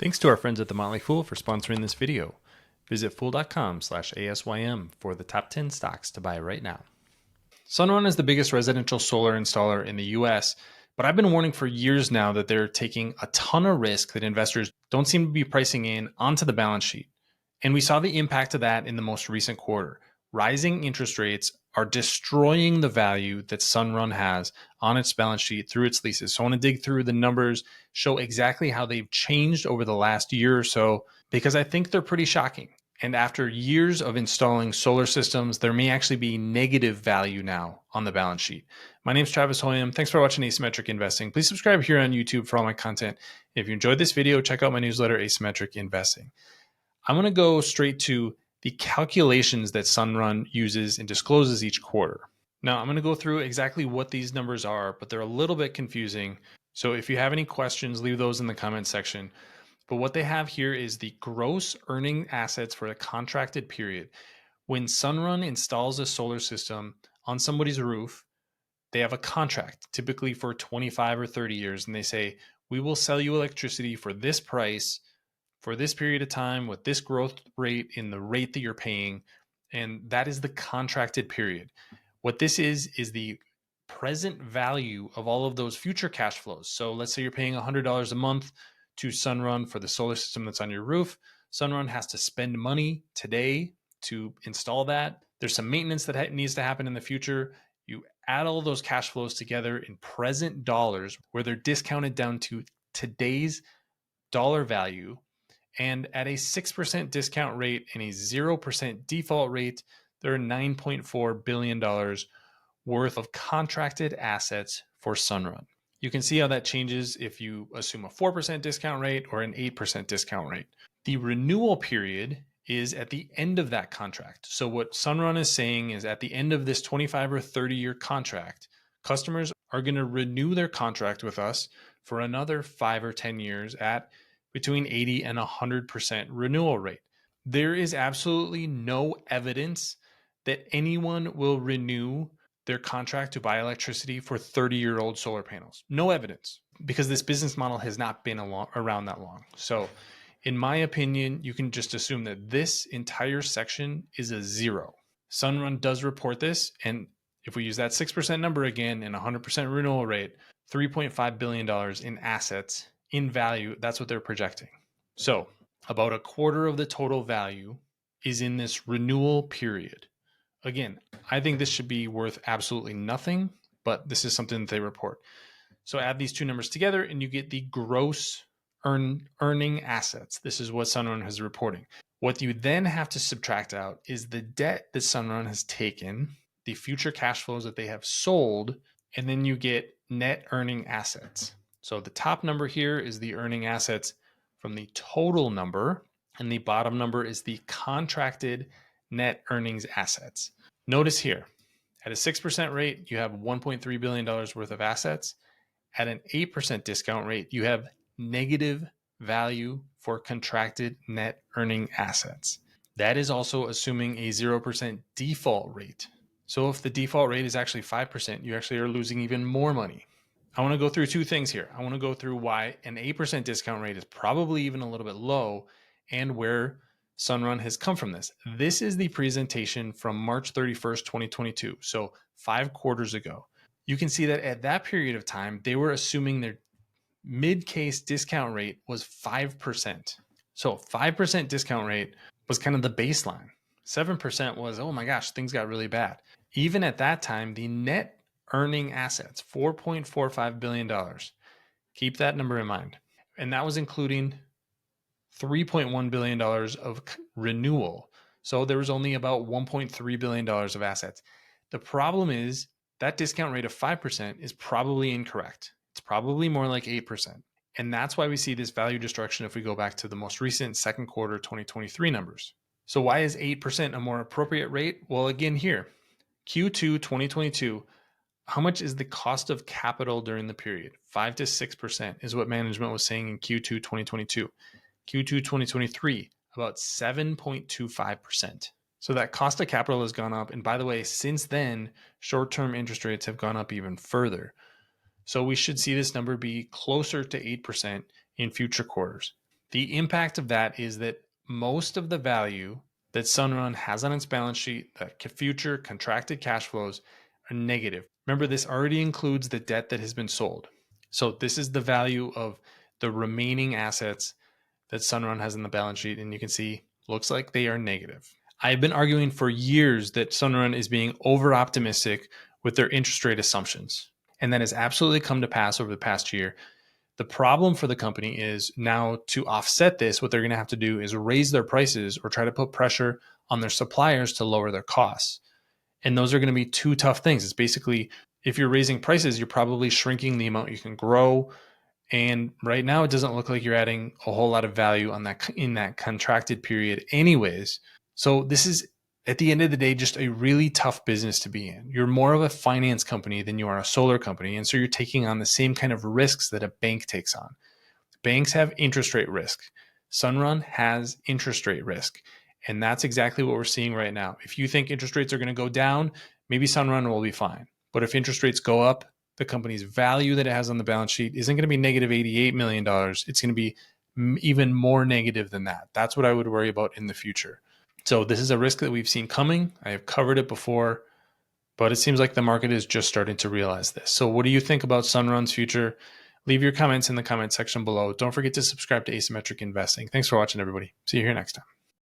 Thanks to our friends at The Motley Fool for sponsoring this video. Visit fool.com/ASYM for the top 10 stocks to buy right now. Sunrun is the biggest residential solar installer in the US, but I've been warning for years now that they're taking a ton of risk that investors don't seem to be pricing in onto the balance sheet. And we saw the impact of that in the most recent quarter. Rising interest rates are destroying the value that Sunrun has on its balance sheet through its leases. So I want to dig through the numbers, show exactly how they've changed over the last year or so, because I think they're pretty shocking. And after years of installing solar systems, there may actually be negative value now on the balance sheet. My name is Travis Hoyam. Thanks for watching Asymmetric Investing. Please subscribe here on YouTube for all my content. If you enjoyed this video, check out my newsletter, Asymmetric Investing. I'm going to go straight to the calculations that Sunrun uses and discloses each quarter. Now, I'm going to go through exactly what these numbers are, but they're a little bit confusing. So if you have any questions, leave those in the comment section. But what they have here is the gross earning assets for a contracted period. When Sunrun installs a solar system on somebody's roof, they have a contract, typically for 25 or 30 years, and they say, we will sell you electricity for this price for this period of time with this growth rate in the rate that you're paying. And that is the contracted period. What this is the present value of all of those future cash flows. So let's say you're paying $100 a month to Sunrun for the solar system that's on your roof. Sunrun has to spend money today to install that. There's some maintenance that needs to happen in the future. You add all those cash flows together in present dollars where they're discounted down to today's dollar value. And at a 6% discount rate and a 0% default rate, there are $9.4 billion worth of contracted assets for Sunrun. You can see how that changes if you assume a 4% discount rate or an 8% discount rate. The renewal period is at the end of that contract. So what Sunrun is saying is at the end of this 25 or 30-year contract, customers are going to renew their contract with us for another 5 or 10 years at between 80 and 100% renewal rate. There is absolutely no evidence that anyone will renew their contract to buy electricity for 30-year-old solar panels. No evidence, because this business model has not been around that long. So in my opinion, you can just assume that this entire section is a zero. Sunrun does report this, and if we use that 6% number again and 100% renewal rate, $3.5 billion in assets in value, that's what they're projecting. So about a quarter of the total value is in this renewal period. Again, I think this should be worth absolutely nothing, but this is something that they report. So add these two numbers together and you get the gross earning assets. This is what Sunrun is reporting. What you then have to subtract out is the debt that Sunrun has taken, the future cash flows that they have sold, and then you get net earning assets. So the top number here is the earning assets from the total number, and the bottom number is the contracted net earnings assets. Notice here, at a 6% rate, you have $1.3 billion worth of assets. At an 8% discount rate, you have negative value for contracted net earning assets. That is also assuming a 0% default rate. So if the default rate is actually 5%, you actually are losing even more money. I want to go through two things here. I want to go through why an 8% discount rate is probably even a little bit low and where Sunrun has come from this. This is the presentation from March 31st, 2022. So 5 quarters ago. You can see that at that period of time, they were assuming their mid-case discount rate was 5%. So 5% discount rate was kind of the baseline. 7% was, oh my gosh, things got really bad. Even at that time, the net earning assets, $4.45 billion. Keep that number in mind. And that was including $3.1 billion of renewal. So there was only about $1.3 billion of assets. The problem is that discount rate of 5% is probably incorrect. It's probably more like 8%. And that's why we see this value destruction if we go back to the most recent second quarter 2023 numbers. So why is 8% a more appropriate rate? Well, again here, Q2 2022, how much is the cost of capital during the period? 5 to 6% is what management was saying in Q2 2022. Q2 2023, about 7.25%. So that cost of capital has gone up. And by the way, since then, short-term interest rates have gone up even further. So we should see this number be closer to 8% in future quarters. The impact of that is that most of the value that Sunrun has on its balance sheet, the future contracted cash flows, are negative. Remember, this already includes the debt that has been sold. So this is the value of the remaining assets that Sunrun has in the balance sheet, and you can see looks like they are negative. I've been arguing for years that Sunrun is being over optimistic with their interest rate assumptions, and that has absolutely come to pass over the past year. The problem for the company is now to offset this, what they're going to have to do is raise their prices or try to put pressure on their suppliers to lower their costs. And those are going to be two tough things. It's basically, if you're raising prices, you're probably shrinking the amount you can grow. And right now, it doesn't look like you're adding a whole lot of value on that in that contracted period, anyways. So this is, at the end of the day, just a really tough business to be in. You're more of a finance company than you are a solar company, and so you're taking on the same kind of risks that a bank takes on. Banks have interest rate risk. Sunrun has interest rate risk, and that's exactly what we're seeing right now. If you think interest rates are going to go down, maybe Sunrun will be fine. But if interest rates go up, the company's value that it has on the balance sheet isn't going to be negative $88 million. It's going to be even more negative than that. That's what I would worry about in the future. So this is a risk that we've seen coming. I have covered it before, but it seems like the market is just starting to realize this. So what do you think about Sunrun's future? Leave your comments in the comment section below. Don't forget to subscribe to Asymmetric Investing. Thanks for watching, everybody. See you here next time.